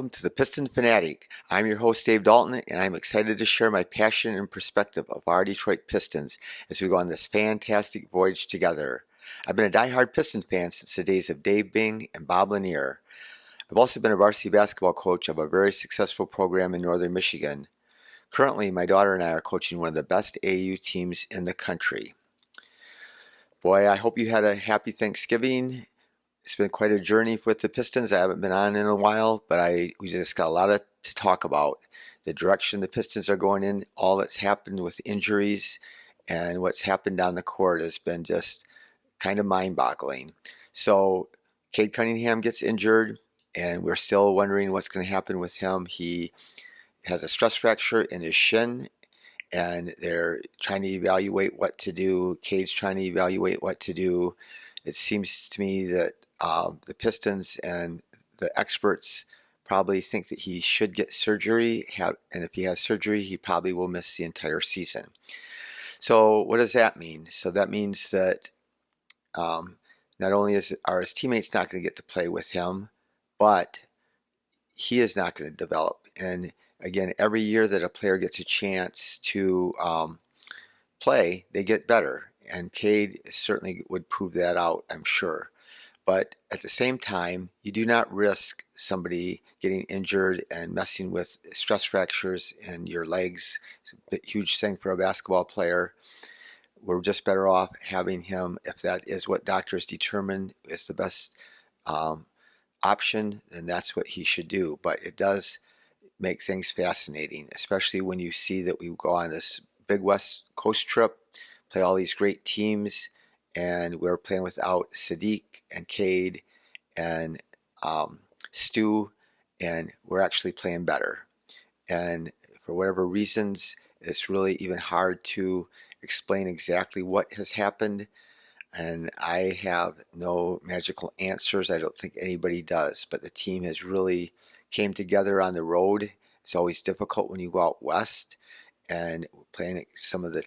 Welcome to the Piston Fanatic. I'm your host, Dave Dalton, and I'm excited to share my passion and perspective of our Detroit Pistons as we go on this fantastic voyage together. I've been a diehard Pistons fan since the days of Dave Bing and Bob Lanier. I've also been a varsity basketball coach of a very successful program in northern Michigan. Currently, my daughter and I are coaching one of the best AAU teams in the country. Boy, I hope you had a happy Thanksgiving. It's been quite a journey with the Pistons. I haven't been on in a while, but we just got a lot to talk about. The direction the Pistons are going in, all that's happened with injuries, and what's happened on the court has been just kind of mind-boggling. So Cade Cunningham gets injured, and we're still wondering what's going to happen with him. He has a stress fracture in his shin, and they're trying to evaluate what to do. Cade's trying to evaluate what to do. It seems to me that the Pistons and the experts probably think that he should get surgery, and if he has surgery, he probably will miss the entire season. So what does that mean? So that means that not only are his teammates not going to get to play with him, but he is not going to develop. And again, every year that a player gets a chance to play, they get better. And Cade certainly would prove that out, I'm sure. But at the same time, you do not risk somebody getting injured and messing with stress fractures in your legs. It's a huge thing for a basketball player. We're just better off having him, if that is what doctors determine is the best option, then that's what he should do. But it does make things fascinating, especially when you see that we go on this big West Coast trip, play all these great teams, and we're playing without Saddiq and Cade and Stu, and we're actually playing better. And for whatever reasons, it's really even hard to explain exactly what has happened, and I have no magical answers. I don't think anybody does, but the team has really came together on the road. It's always difficult when you go out west, and playing some of the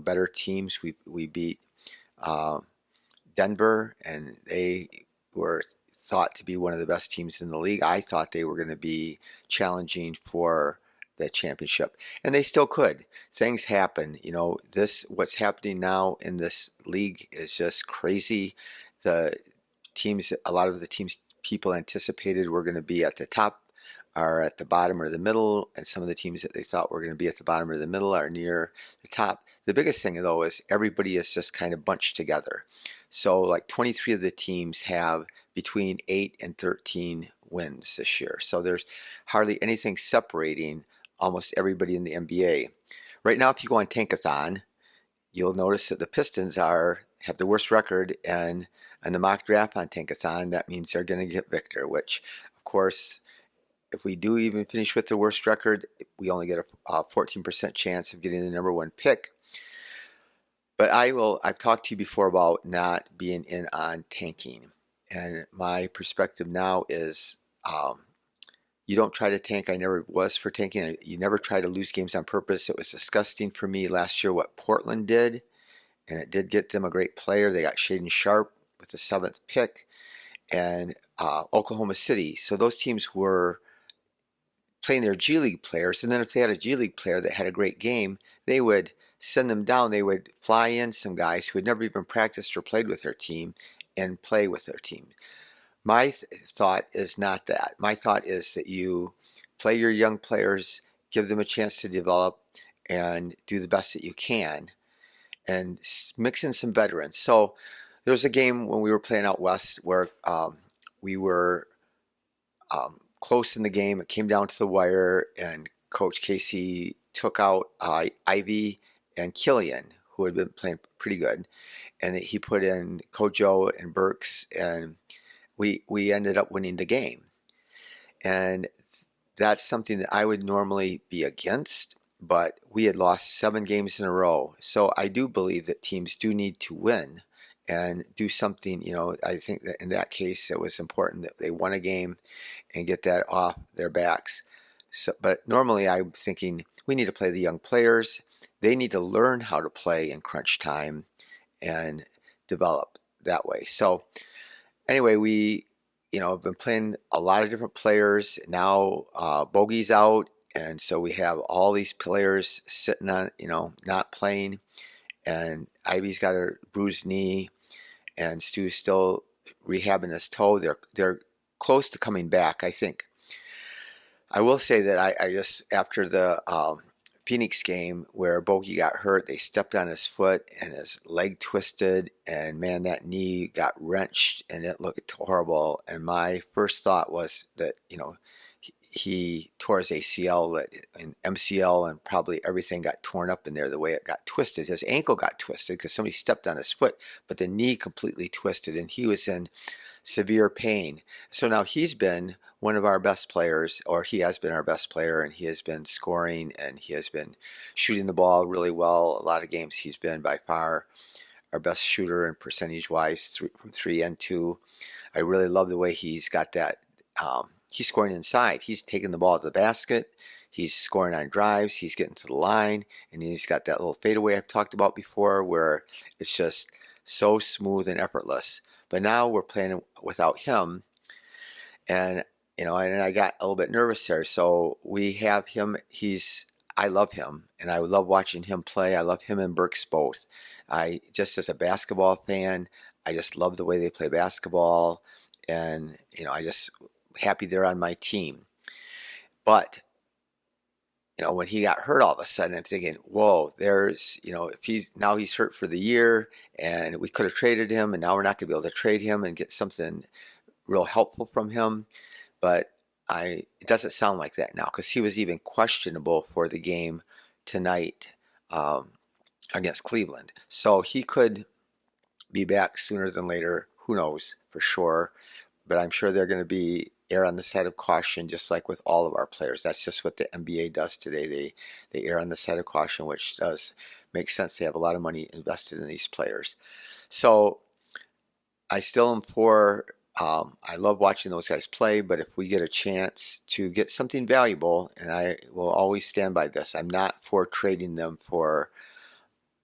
better teams. We beat Denver, and they were thought to be one of the best teams in the league. I thought they were going to be challenging for the championship, and they still could. Things happen. What's happening now in this league is just crazy. The teams, a lot of the teams people anticipated were going to be at the top are at the bottom or the middle, and some of the teams that they thought were going to be at the bottom or the middle are near the top. The biggest thing, though, is everybody is just kind of bunched together. So like 23 of the teams have between 8 and 13 wins this year. So there's hardly anything separating almost everybody in the NBA. Right now, if you go on Tankathon, you'll notice that the Pistons have the worst record, and on the mock draft on Tankathon, that means they're going to get Victor, which, of course, if we do even finish with the worst record, we only get a 14% chance of getting the number one pick. But I've talked to you before about not being in on tanking. And my perspective now is you don't try to tank. I never was for tanking. You never try to lose games on purpose. It was disgusting for me last year what Portland did. And it did get them a great player. They got Shaden Sharp with the 7th pick. And Oklahoma City. So those teams were playing their G League players, and then if they had a G League player that had a great game, they would send them down. They would fly in some guys who had never even practiced or played with their team and play with their team. My thought is not that. My thought is that you play your young players, give them a chance to develop, and do the best that you can, and mix in some veterans. So there was a game when we were playing out west where we were close in the game. It came down to the wire, and Coach Casey took out Ivey and Killian, who had been playing pretty good, and he put in Kojo and Burks, and we ended up winning the game. And that's something that I would normally be against, but we had lost 7 games in a row. So I do believe that teams do need to win and do something. I think that in that case it was important that they won a game and get that off their backs. So, but normally I'm thinking we need to play the young players. They need to learn how to play in crunch time and develop that way. So anyway, we I've been playing a lot of different players. Now Bogey's out, and so we have all these players sitting on, not playing. And Ivey's got a bruised knee, and Stu's still rehabbing his toe. They're close to coming back, I think. I will say that I just after the Phoenix game where Bogey got hurt, they stepped on his foot and his leg twisted, and man, that knee got wrenched and it looked horrible. And my first thought was that he tore his ACL and MCL, and probably everything got torn up in there the way it got twisted. His ankle got twisted because somebody stepped on his foot, but the knee completely twisted, and he was in severe pain. So now he's been one of our best players, or he has been our best player, and he has been scoring and he has been shooting the ball really well. A lot of games he's been by far our best shooter and percentage wise from 3 and 2. I really love the way he's got that. He's scoring inside. He's taking the ball to the basket. He's scoring on drives. He's getting to the line, and he's got that little fadeaway I've talked about before where it's just so smooth and effortless. But now we're playing without him, and and I got a little bit nervous there. So we have him. I love him, and I love watching him play. I love him and Burks both. I just as a basketball fan, I just love the way they play basketball, and I just happy they're on my team. But when he got hurt all of a sudden, I'm thinking, whoa, if he's hurt for the year, and we could have traded him, and now we're not going to be able to trade him and get something real helpful from him. But it doesn't sound like that now, because he was even questionable for the game tonight against Cleveland. So he could be back sooner than later. Who knows for sure? But I'm sure they're going to err on the side of caution, just like with all of our players. That's just what the NBA does today. They err on the side of caution, which does make sense. They have a lot of money invested in these players. So I still am for. I love watching those guys play, but if we get a chance to get something valuable, and I will always stand by this, I'm not for trading them for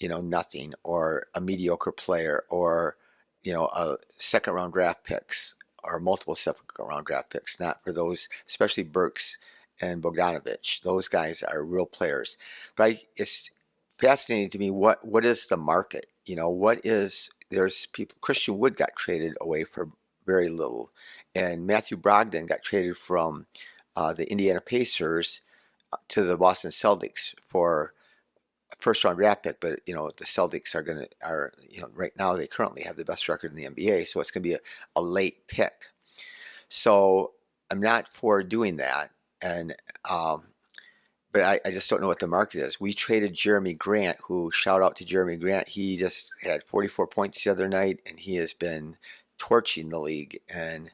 nothing, or a mediocre player, or a second round draft picks, or multiple second round draft picks. Not for those, especially Burks and Bogdanovich. Those guys are real players. But it's fascinating to me what is the market. There's people. Christian Wood got traded away for very little, and Matthew Brogdon got traded from the Indiana Pacers to the Boston Celtics for first round draft pick. But the Celtics are right now they currently have the best record in the NBA, so it's going to be a late pick. So I'm not for doing that, and but I just don't know what the market is. We traded Jeremy Grant, who, shout out to Jeremy Grant, he just had 44 points the other night, and he has been torching the league. And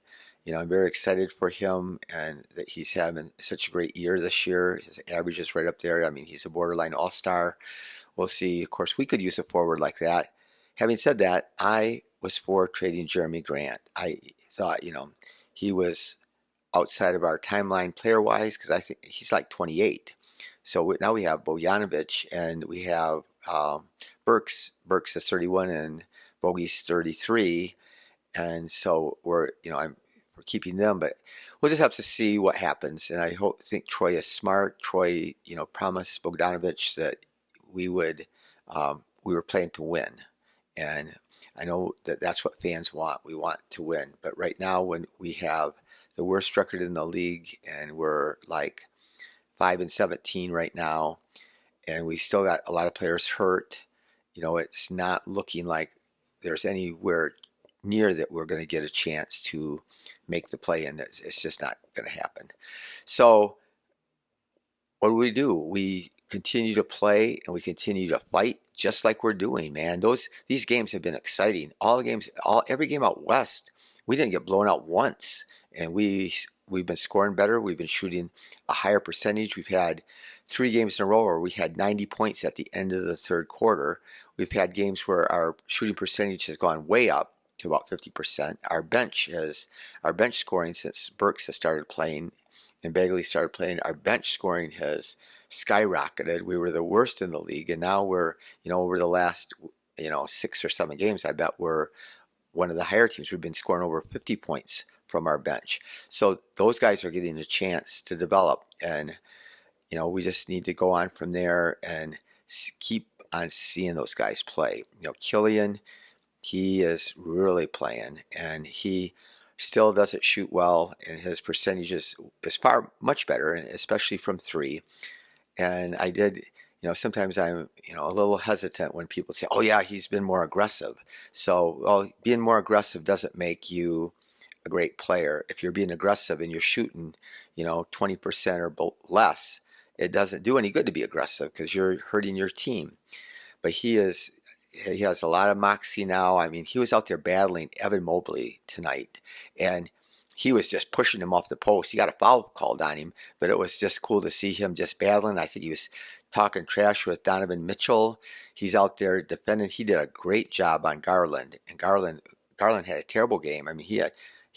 I'm very excited for him, and that he's having such a great year this year. His average is right up there. I mean, he's a borderline all-star. We'll see. Of course, we could use a forward like that. Having said that, I was for trading Jeremy Grant. I thought, he was outside of our timeline player-wise, because I think he's like 28. So now we have Bogdanovich, and we have Burks. Burks is 31, and Bogey's 33. And so we're keeping them, but we'll just have to see what happens. And I think Troy is smart. Troy, promised Bogdanovich that we were playing to win, and I know that that's what fans want. We want to win, but right now, when we have the worst record in the league, and we're like 5-17 right now, and we still got a lot of players hurt, it's not looking like there's anywhere near that we're going to get a chance to make the play, and it's just not going to happen. So what do? We continue to play, and we continue to fight, just like we're doing, man. These games have been exciting. Every game out west, we didn't get blown out once, and we've been scoring better. We've been shooting a higher percentage. We've had 3 games in a row where we had 90 points at the end of the third quarter. We've had games where our shooting percentage has gone way up to about 50%. Our bench scoring, since Burks has started playing and Bagley started playing, our bench scoring has skyrocketed. We were the worst in the league, and now we're, over the last, 6 or 7 games, I bet we're one of the higher teams. We've been scoring over 50 points from our bench. So those guys are getting a chance to develop, and we just need to go on from there and keep on seeing those guys play. Killian, he is really playing, and he still doesn't shoot well, and his percentages is far much better, and especially from three. And I did, sometimes I'm, a little hesitant when people say, "Oh yeah, he's been more aggressive." So, well, being more aggressive doesn't make you a great player. If you're being aggressive and you're shooting, 20% or less, it doesn't do any good to be aggressive because you're hurting your team. But he has a lot of moxie now. I mean, he was out there battling Evan Mobley tonight, and he was just pushing him off the post. He got a foul called on him, but it was just cool to see him just battling. I think he was talking trash with Donovan Mitchell. He's out there defending. He did a great job on Garland, and Garland had a terrible game. I mean, he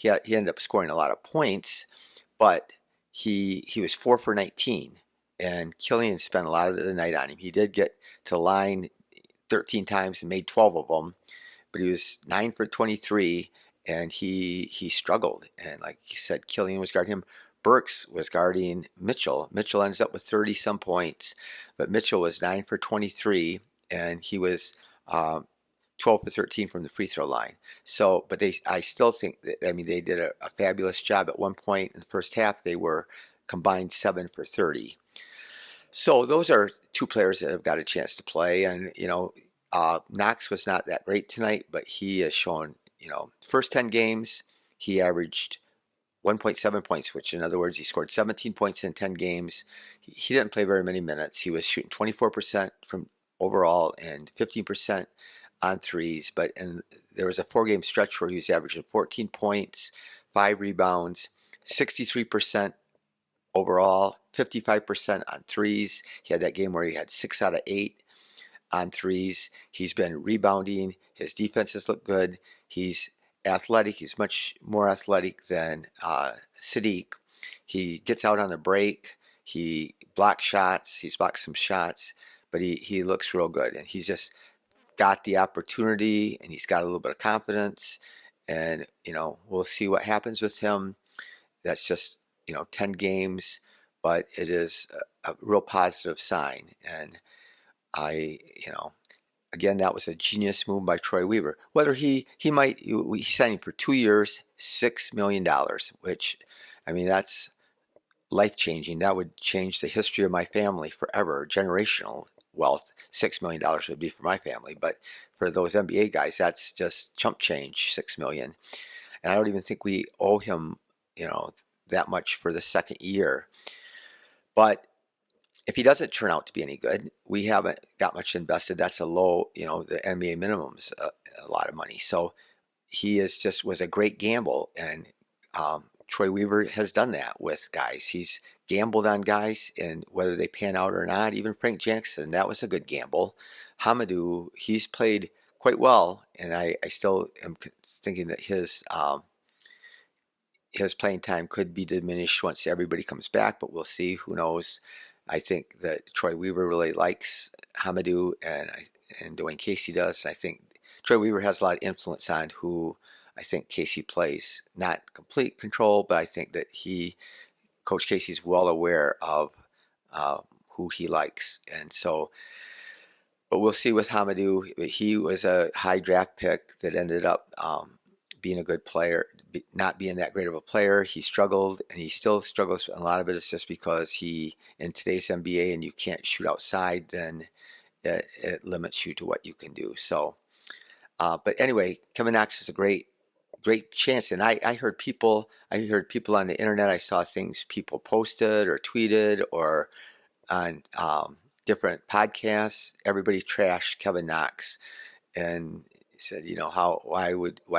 ended up scoring a lot of points, but he was 4 for 19, and Killian spent a lot of the night on him. He did get to the line 13 times and made 12 of them, but he was 9 for 23, and he struggled. And like you said, Killian was guarding him. Burks was guarding Mitchell. Mitchell ends up with 30 some points, but Mitchell was 9 for 23, and he was 12 for 13 from the free throw line. So, but I still think that, I mean, they did a fabulous job. At one point in the first half, they were combined 7 for 30. So those are two players that have got a chance to play, and Knox was not that great tonight, but he has shown, first 10 games he averaged 1.7 points, which in other words he scored 17 points in 10 games. He didn't play very many minutes. He was shooting 24% from overall and 15% on threes, but there was a 4-game stretch where he was averaging 14 points, 5 rebounds, 63% overall, 55% on threes. He had that game where he had 6 out of 8 on threes. He's been rebounding. His defenses look good. He's athletic. He's much more athletic than Saddiq. He gets out on the break. He blocks shots. He's blocked some shots, but he looks real good. And he's just got the opportunity, and he's got a little bit of confidence. And, we'll see what happens with him. That's just 10 games, but it is a real positive sign. And again, that was a genius move by Troy Weaver. Whether he signed him for 2 years, $6 million, which, I mean, that's life-changing. That would change the history of my family forever, generational wealth. $6 million would be for my family, but for those NBA guys, that's just chump change, $6 million. And I don't even think we owe him, that much for the second year. But if he doesn't turn out to be any good, we haven't got much invested. That's a low, the NBA minimum's a lot of money. So he was a great gamble, and Troy Weaver has done that with guys. He's gambled on guys, and whether they pan out or not. Even Frank Jackson, that was a good gamble. Hamidou, he's played quite well, and I still am thinking that his playing time could be diminished once everybody comes back, but we'll see. Who knows? I think that Troy Weaver really likes Hamidou, and Dwayne Casey does. And I think Troy Weaver has a lot of influence on who I think Casey plays. Not complete control, but I think that Coach Casey's well aware of who he likes. And so, but we'll see with Hamidou. He was a high draft pick that ended up being a good player, not being that great of a player. He struggled, and he still struggles. A lot of it is just because in today's NBA, and you can't shoot outside, then it limits you to what you can do. So, but anyway, Kevin Knox is a great chance. And I heard people on the internet. I saw things people posted or tweeted or on different podcasts. Everybody trashed Kevin Knox and said, why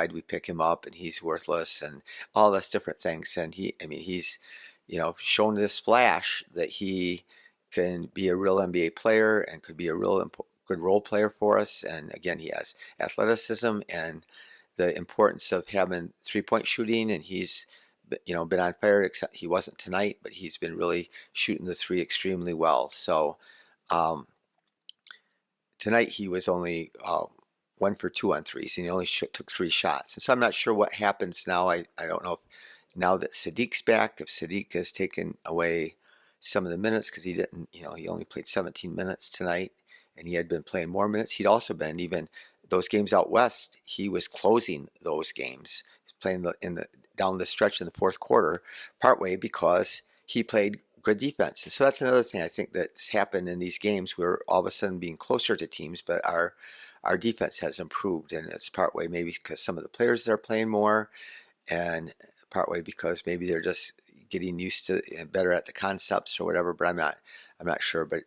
did we pick him up, and he's worthless, and all those different things. And he's shown this flash that he can be a real NBA player and could be a real good role player for us. And again, he has athleticism and the importance of having 3-point shooting, and he's been on fire. Except he wasn't tonight, but he's been really shooting the three extremely well. So tonight he was only 1 for 2 on threes, and he only took 3 shots. And so I'm not sure what happens now. I don't know if now that Saddiq's back, if Saddiq has taken away some of the minutes because he didn't, he only played 17 minutes tonight, and he had been playing more minutes. He'd also been even those games out west. He was closing those games, playing down the stretch in the fourth quarter, partway because he played good defense. And so that's another thing I think that's happened in these games. We're all of a sudden being closer to teams, but our defense has improved, and it's partway maybe because some of the players that are playing more, and partway because maybe they're just getting used to and better at the concepts or whatever. But I'm not sure. But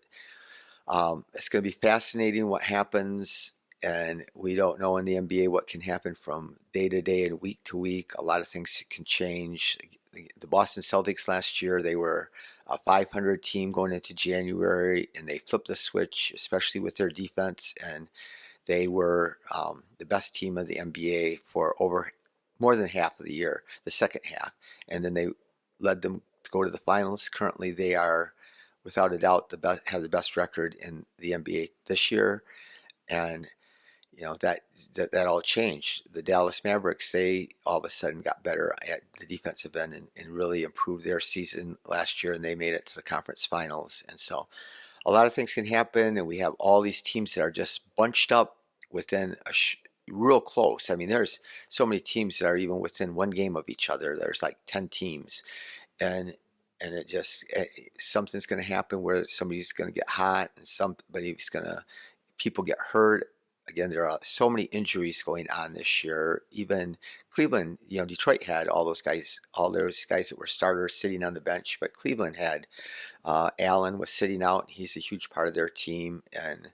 it's going to be fascinating what happens, and we don't know in the NBA what can happen from day to day and week to week. A lot of things can change. The Boston Celtics last year, they were a 500 team going into January, and they flipped the switch, especially with their defense, and they were the best team of the NBA for over more than half of the year, the second half, and then they led them to go to the finals. Currently, they are, without a doubt, have the best record in the NBA this year, and that all changed. The Dallas Mavericks, they all of a sudden got better at the defensive end and really improved their season last year, and they made it to the conference finals. And so a lot of things can happen, and we have all these teams that are just bunched up within real close. I mean, there's so many teams that are even within one game of each other. There's like 10 teams, and it just something's going to happen where somebody's going to get hot, and people get hurt. Again, there are so many injuries going on this year. Even Cleveland, Detroit had all those guys that were starters sitting on the bench, but Cleveland had Allen was sitting out. He's a huge part of their team, and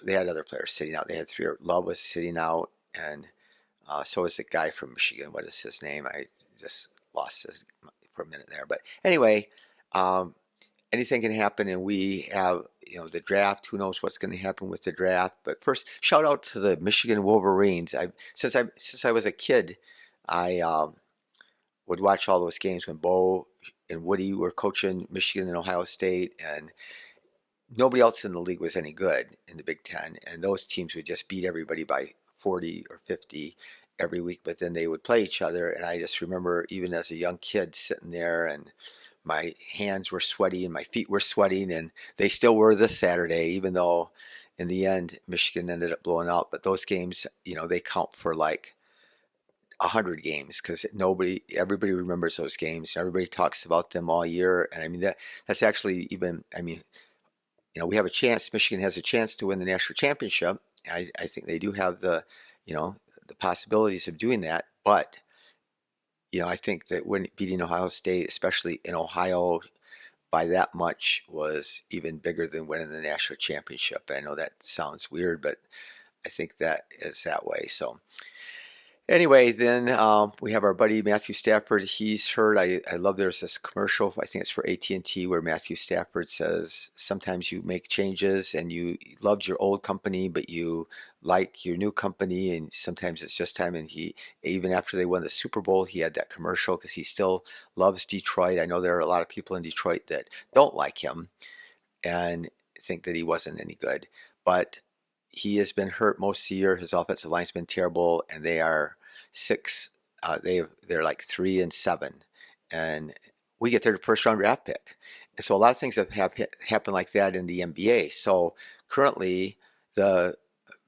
they had other players sitting out. They had three. Love was sitting out, and so was the guy from Michigan. What is his name? I just lost his for a minute there. But anyway, anything can happen, and we have the draft. Who knows what's going to happen with the draft? But first, shout out to the Michigan Wolverines. Since I was a kid, I would watch all those games when Bo and Woody were coaching Michigan and Ohio State, and nobody else in the league was any good in the Big Ten, and those teams would just beat everybody by 40 or 50 every week, but then they would play each other. And I just remember, even as a young kid, sitting there, and my hands were sweaty and my feet were sweating, and they still were this Saturday, even though in the end Michigan ended up blowing out. But those games, they count for like 100 games, because everybody remembers those games, and everybody talks about them all year. And I mean, that's actually even, I mean, we have a chance. Michigan has a chance to win the national championship. I think they do have the possibilities of doing that. But I think that when beating Ohio State, especially in Ohio, by that much, was even bigger than winning the national championship. I know that sounds weird, but I think that is that way. So anyway, then we have our buddy Matthew Stafford. He's hurt. I love, there's this commercial, I think it's for AT&T, where Matthew Stafford says, sometimes you make changes and you loved your old company, but you like your new company, and sometimes it's just time. And he, even after they won the Super Bowl, he had that commercial because he still loves Detroit. I know there are a lot of people in Detroit that don't like him and think that he wasn't any good, but he has been hurt most of the year. His offensive line's been terrible, and they are they're like 3-7, and we get their first round draft pick. And so a lot of things have happened like that in the NBA. So currently, the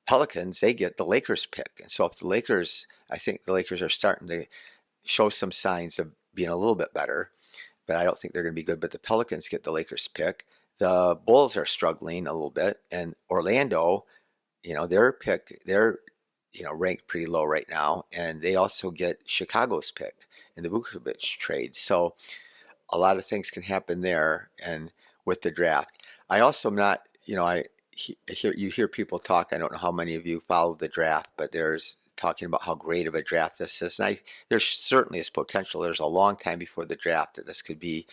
Pelicans, they get the Lakers pick, and so if the Lakers, I think the Lakers are starting to show some signs of being a little bit better, but I don't think they're going to be good. But the Pelicans get the Lakers pick. The Bulls are struggling a little bit, and Orlando, their pick, they're ranked pretty low right now, and they also get Chicago's pick in the Vucevic trade. So a lot of things can happen there, and with the draft. I also am not, you hear people talk. I don't know how many of you follow the draft, but there's talking about how great of a draft this is, and there certainly is potential. There's a long time before the draft that this could be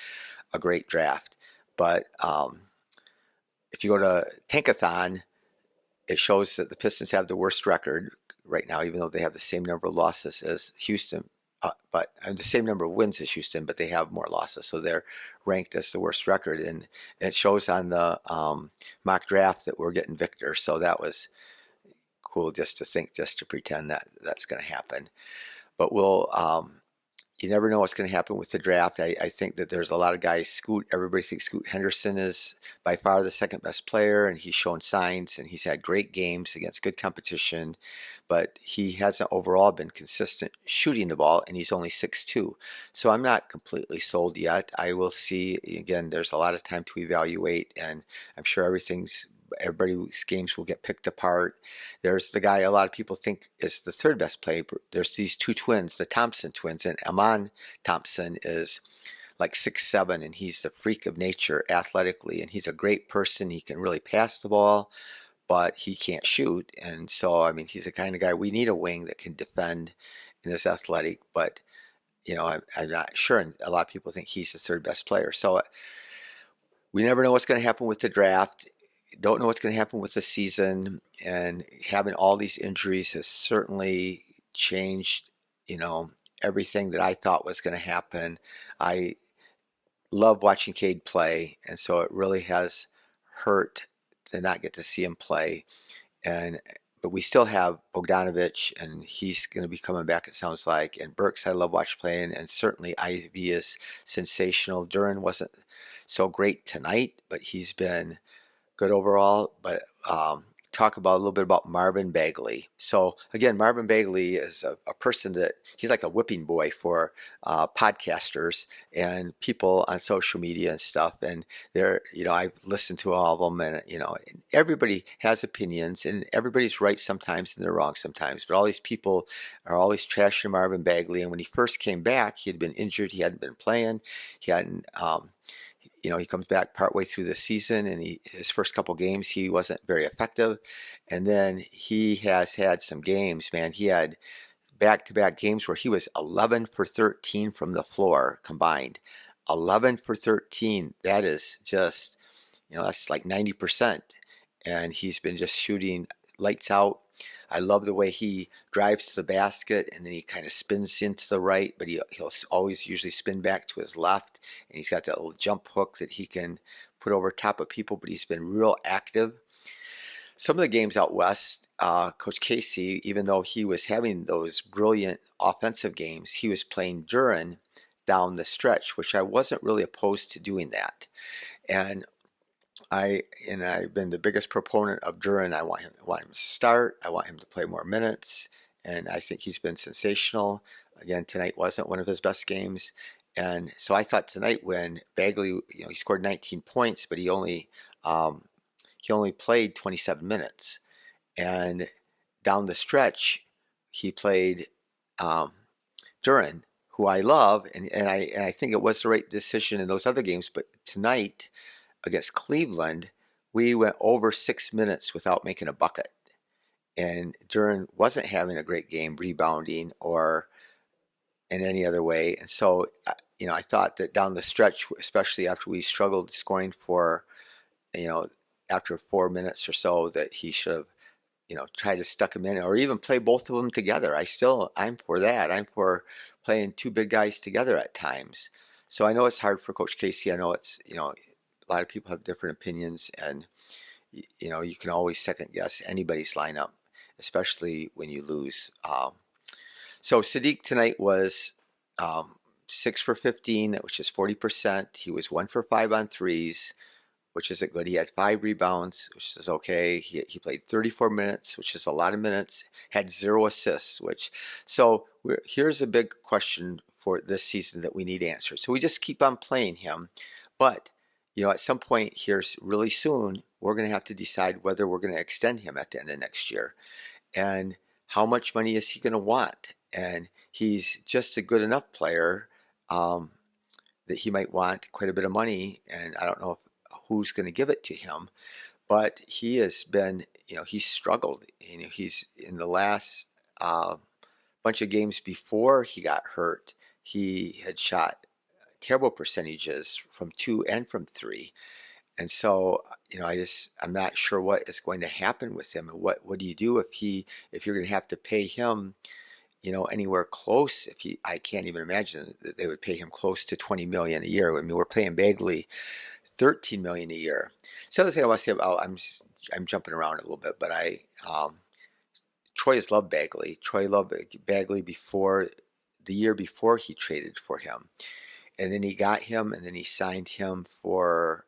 a great draft, but if you go to Tankathon, it shows that the Pistons have the worst record right now, even though they have the same number of losses as Houston. but the same number of wins as Houston, but they have more losses, so they're ranked as the worst record, and it shows on the mock draft that we're getting Victor. So that was cool just to think, just to pretend that that's going to happen. But you never know what's going to happen with the draft. I think that there's a lot of guys. Everybody thinks Scoot Henderson is by far the second best player, and he's shown signs, and he's had great games against good competition, but he hasn't overall been consistent shooting the ball, and he's only 6'2". So I'm not completely sold yet. I will see. Again, there's a lot of time to evaluate, and I'm sure everybody's games will get picked apart. There's the guy a lot of people think is the third best player. There's these two twins, the Thompson twins, and Amon Thompson is like 6'7", and he's the freak of nature athletically, and he's a great person. He can really pass the ball, but he can't shoot. And so, I mean, he's the kind of guy we need a wing that can defend and is athletic, but I'm not sure. And a lot of people think he's the third best player. So we never know what's going to happen with the draft. Don't know what's going to happen with the season, and having all these injuries has certainly changed, everything that I thought was going to happen. I love watching Cade play, and so it really has hurt to not get to see him play. But we still have Bogdanovich, and he's going to be coming back, it sounds like. And Burks, I love watching playing, and certainly Ivey is sensational. Duren wasn't so great tonight, but he's been good overall. But talk about a little bit about Marvin Bagley. So again, Marvin Bagley is a person that he's like a whipping boy for podcasters and people on social media and stuff. And I've listened to all of them, and everybody has opinions, and everybody's right sometimes and they're wrong sometimes. But all these people are always trashing Marvin Bagley. And when he first came back, he had been injured, he hadn't been playing, he hadn't. He comes back partway through the season, and his first couple games he wasn't very effective, and then he has had some games. Man, he had back-to-back games where he was 11 for 13 from the floor combined. 11 for 13. That is just, that's like 90%, and he's been just shooting lights out. I love the way he drives to the basket, and then he kind of spins into the right, but he'll always usually spin back to his left, and he's got that little jump hook that he can put over top of people, but he's been real active. Some of the games out west, Coach Casey, even though he was having those brilliant offensive games, he was playing Duren down the stretch, which I wasn't really opposed to doing that. And I've been the biggest proponent of Duren. I want him to start. I want him to play more minutes, and I think he's been sensational. Again, tonight wasn't one of his best games, and so I thought tonight when Bagley, he scored 19 points, but he only played 27 minutes, and down the stretch he played Duren, who I love, and I think it was the right decision in those other games, but tonight against Cleveland, we went over 6 minutes without making a bucket. And Duren wasn't having a great game rebounding or in any other way. And so, I thought that down the stretch, especially after we struggled scoring for, after 4 minutes or so, that he should have, tried to stuck him in or even play both of them together. I'm for that. I'm for playing two big guys together at times. So I know it's hard for Coach Casey. I know it's, a lot of people have different opinions, and you can always second guess anybody's lineup, especially when you lose. So Saddiq tonight was 6 for 15, which is 40%. He was 1 for 5 on threes, which isn't good. He had 5 rebounds, which is okay. He played 34 minutes, which is a lot of minutes. Had 0 assists, here's a big question for this season that we need answered. So we just keep on playing him, but at some point here really soon, we're going to have to decide whether we're going to extend him at the end of next year. And how much money is he going to want? And he's just a good enough player that he might want quite a bit of money. And I don't know who's going to give it to him. But he has been, he's struggled. He's in the last bunch of games before he got hurt, he had shot terrible percentages from 2 and from 3. And so, I'm not sure what is going to happen with him, and what do you do if you're going to have to pay him, anywhere close. I can't even imagine that they would pay him close to 20 million a year. I mean, we're paying Bagley 13 million a year. So the other thing I want to say about I'm jumping around a little bit, but Troy has loved Bagley. Troy loved Bagley before the year before he traded for him, and then he got him, and then he signed him for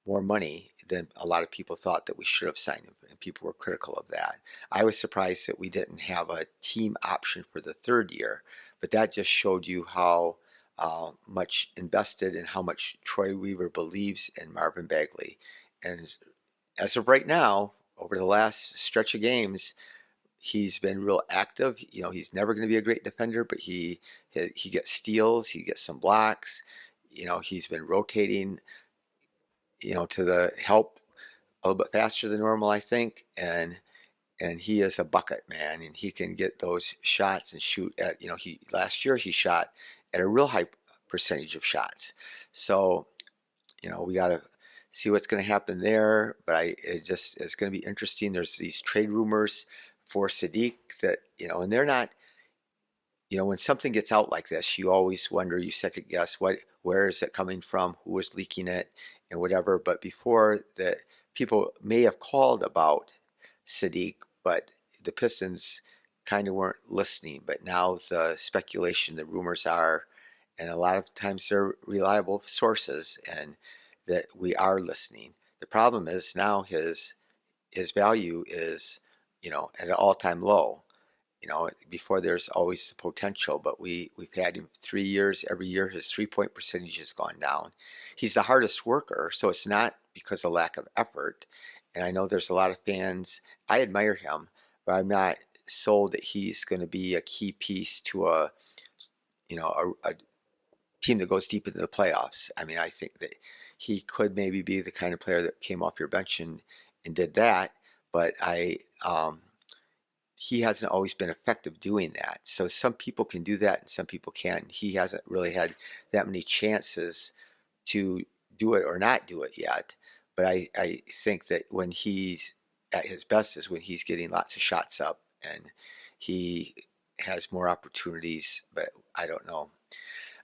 more money than a lot of people thought that we should have signed him, and people were critical of that. I was surprised that we didn't have a team option for the third year, but that just showed you how much invested and how much Troy Weaver believes in Marvin Bagley. And as of right now, over the last stretch of games, he's been real active. He's never going to be a great defender, but he gets steals, he gets some blocks. He's been rotating, to the help a little bit faster than normal, I think, and he is a bucket man, and he can get those shots and shoot at. He last year he shot at a real high percentage of shots. So we got to see what's going to happen there. But it's going to be interesting. There's these trade rumors for Saddiq that and they're not. When something gets out like this, you always wonder, you second guess where is it coming from, who is leaking it, and whatever. But before that, people may have called about Saddiq, but the Pistons kind of weren't listening. But now the speculation, the rumors are, and a lot of times they're reliable sources, and that we are listening. The problem is now his value is at an all-time low. Before there's always the potential, but we've had him 3 years. Every year his 3-point percentage has gone down. He's the hardest worker, so it's not because of lack of effort. And I know there's a lot of fans. I admire him, but I'm not sold that he's going to be a key piece to a team that goes deep into the playoffs. I mean, I think that he could maybe be the kind of player that came off your bench and did that, but he hasn't always been effective doing that. So some people can do that and some people can't. He hasn't really had that many chances to do it or not do it yet. But I think that when he's at his best is when he's getting lots of shots up and he has more opportunities. But I don't know.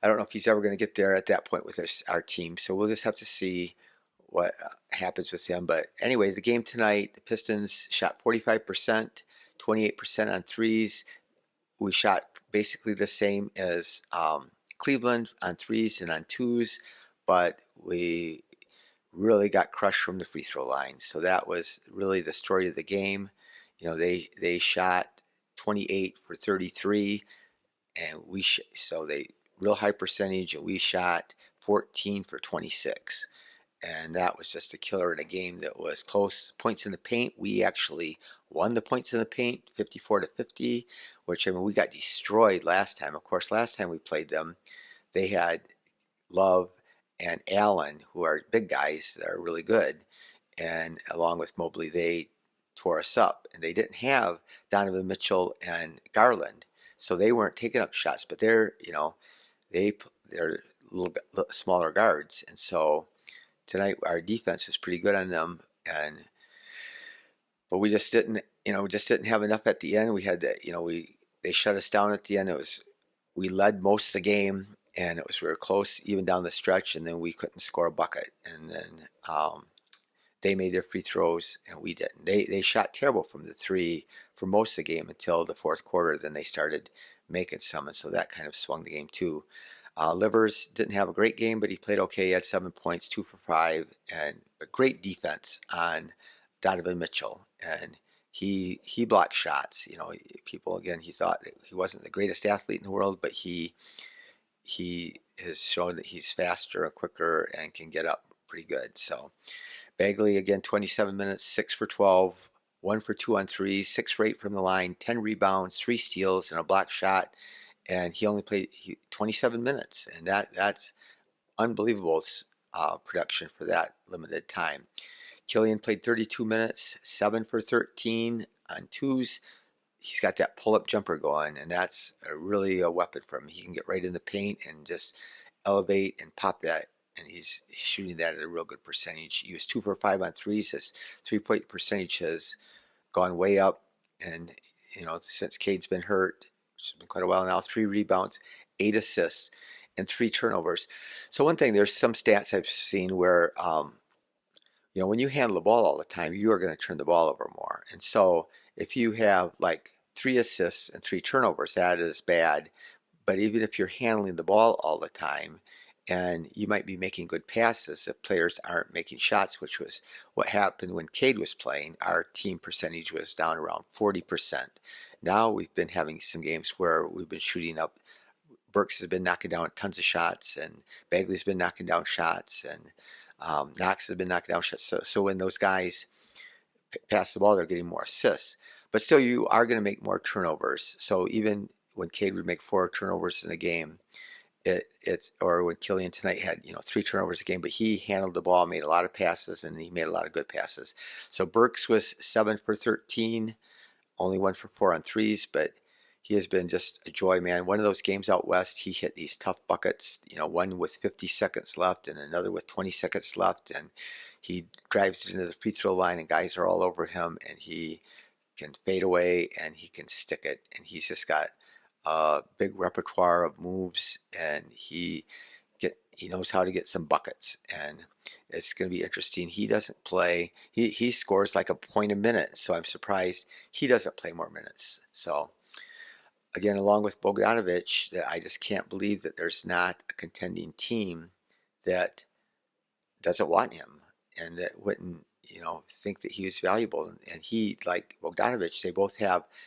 I don't know if he's ever going to get there at that point with our team. So we'll just have to see what happens with him. But anyway, the game tonight, the Pistons shot 45%. 28% on threes. We shot basically the same as Cleveland on threes and on twos, but we really got crushed from the free throw line. So that was really the story of the game. They shot 28 for 33, and so they real high percentage, and we shot 14 for 26. And that was just a killer in a game that was close. Points in the paint, we actually won the points in the paint, 54-50, which, I mean, we got destroyed last time. Of course, last time we played them, they had Love and Allen, who are big guys that are really good, and along with Mobley, they tore us up. And they didn't have Donovan Mitchell and Garland, so they weren't taking up shots. But they're a little bit smaller guards, and so tonight our defense was pretty good on them, but we just didn't have enough at the end. We had that, they shut us down at the end. We led most of the game, and we were close even down the stretch, and then we couldn't score a bucket. And then they made their free throws, and we didn't. They shot terrible from the three for most of the game until the fourth quarter. Then they started making some, and so that kind of swung the game too. Livers didn't have a great game, but he played okay. He had 7 points, 2 for 5, and a great defense on Donovan Mitchell. And he blocked shots. People, again, he thought that he wasn't the greatest athlete in the world, but he has shown that he's faster and quicker and can get up pretty good. So Bagley, again, 27 minutes, 6 for 12, 1 for 2 on threes, 6 for 8 from the line, 10 rebounds, 3 steals, and a block shot. And he only played 27 minutes, and that's unbelievable production for that limited time. Killian played 32 minutes, 7 for 13 on twos. He's got that pull-up jumper going, and that's really a weapon for him. He can get right in the paint and just elevate and pop that, and he's shooting that at a real good percentage. He was 2 for 5 on threes. His 3-point percentage has gone way up, and since Cade's been hurt, which has been quite a while now. 3 rebounds, 8 assists, and 3 turnovers. So one thing, there's some stats I've seen where when you handle the ball all the time, you are going to turn the ball over more. And so if you have like 3 assists and 3 turnovers, that is bad. But even if you're handling the ball all the time, and you might be making good passes if players aren't making shots, which was what happened when Cade was playing. Our team percentage was down around 40%. Now we've been having some games where we've been shooting up. Burks has been knocking down tons of shots, and Bagley's been knocking down shots, and Knox has been knocking down shots. So when those guys pass the ball, they're getting more assists. But still, you are going to make more turnovers. So even when Cade would make 4 turnovers in a game, or when Killian tonight had 3 turnovers a game, but he handled the ball, made a lot of passes, and he made a lot of good passes. So Burks was 7 for 13, only 1 for 4 on threes, but he has been just a joy, man. One of those games out west, he hit these tough buckets, one with 50 seconds left and another with 20 seconds left, and he drives it into the free throw line, and guys are all over him, and he can fade away and he can stick it, and he's just got a big repertoire of moves, and he knows how to get some buckets, and it's going to be interesting. He doesn't play. He scores like a point a minute, so I'm surprised he doesn't play more minutes. So again, along with Bogdanovich, that I just can't believe that there's not a contending team that doesn't want him and that wouldn't think that he was valuable. And he, like Bogdanovich,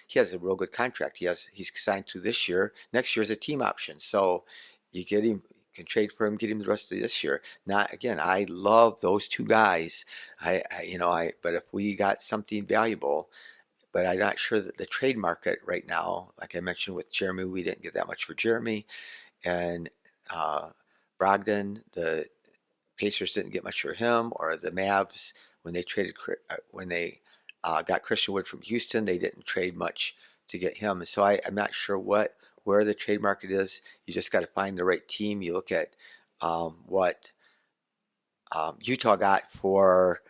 he has a real good contract. He's signed through this year. Next year is a team option, so you get him, can trade for him, get him the rest of this year. Not again, I love those 2 guys. But if we got something valuable, but I'm not sure that the trade market right now, like I mentioned with Jeremy, we didn't get that much for Jeremy, and Brogdon, the Pacers didn't get much for him, or the Mavs when they got Christian Wood from Houston, they didn't trade much to get him. So I'm not sure where the trade market is. You just got to find the right team. You look at what Utah got for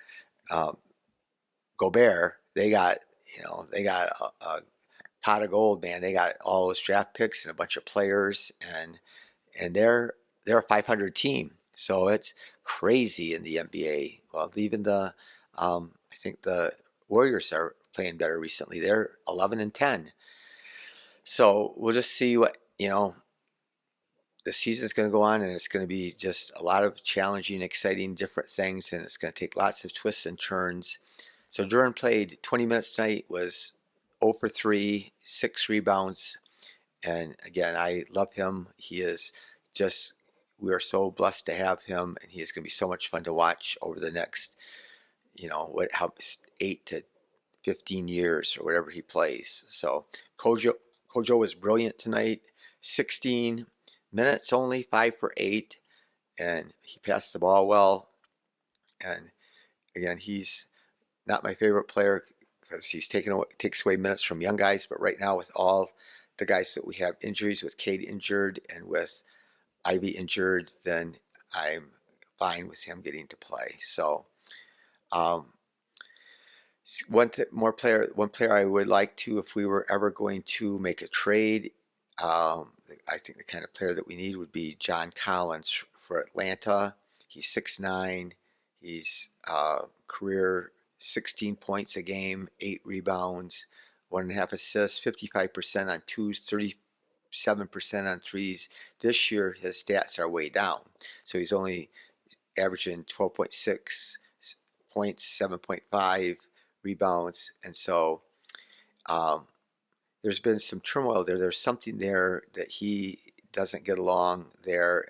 Gobert. They got a pot of gold, man. They got all those draft picks and a bunch of players, and they're a 500 team. So it's crazy in the NBA. Well, even I think the Warriors are playing better recently. They're 11-10. So we'll just see what the season's going to go on, and it's going to be just a lot of challenging, exciting, different things, and it's going to take lots of twists and turns. So Duran played 20 minutes tonight, was 0 for 3, 6 rebounds, and again, I love him. He is just, we are so blessed to have him, and he is going to be so much fun to watch over the next, 8 to 15 years or whatever he plays. So Kojo was brilliant tonight. 16 minutes only, 5 for 8, and he passed the ball well. And again, he's not my favorite player because takes away minutes from young guys. But right now, with all the guys that we have injuries, with Cade injured and with Ivey injured, then I'm fine with him getting to play. So one player I would like to, if we were ever going to make a trade, I think the kind of player that we need would be John Collins for Atlanta. He's 6'9". He's career 16 points a game, 8 rebounds, 1.5 assists, 55% on twos, 37% on threes. This year, his stats are way down. So he's only averaging 12.6 points, 7.5 rebounds. And so there's been some turmoil there. There's something there that he doesn't get along there,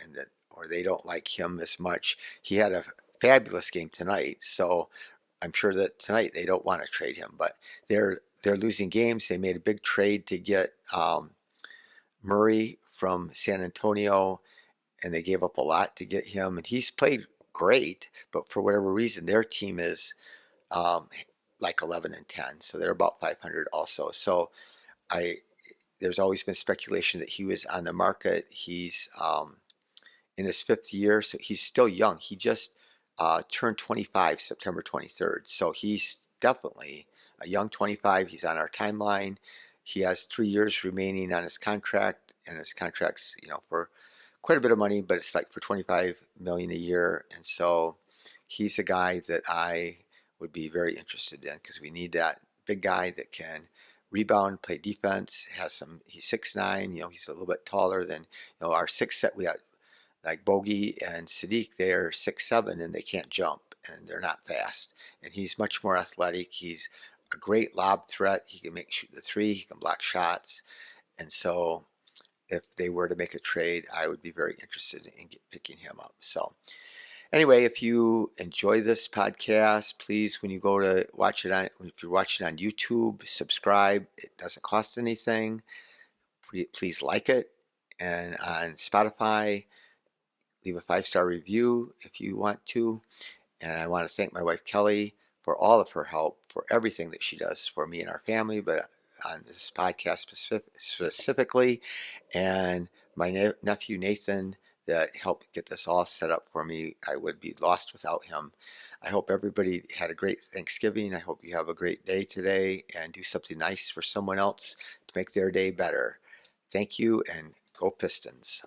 or they don't like him as much. He had a fabulous game tonight, so I'm sure that tonight they don't want to trade him. But they're losing games. They made a big trade to get Murray from San Antonio, and they gave up a lot to get him. And he's played great, but for whatever reason, their team is like 11-10, so they're about 500 also. So there's always been speculation that he was on the market. He's in his 5th year, so he's still young. He just turned 25 September 23rd, so he's definitely a young 25. He's on our timeline. He has 3 years remaining on his contract, and his contract's, for quite a bit of money, but it's like for 25 million a year. And so he's a guy that I would be very interested in because we need that big guy that can rebound, play defense, he's 6'9", he's a little bit taller than, our six set. We got like Bogey and Saddiq, they're 6'7", and they can't jump and they're not fast. And he's much more athletic. He's a great lob threat. He can shoot the three, he can block shots. And so if they were to make a trade, I would be very interested in picking him up. So anyway, if you enjoy this podcast, please, when you go to watch it if you're watching on YouTube, subscribe. It doesn't cost anything. Please like it. And on Spotify, leave a 5-star review if you want to. And I want to thank my wife Kelly for all of her help, for everything that she does for me and our family, but on this podcast specifically, and my nephew Nathan that helped get this all set up for me. I would be lost without him. I hope everybody had a great Thanksgiving. I hope you have a great day today and do something nice for someone else to make their day better. Thank you, and go Pistons.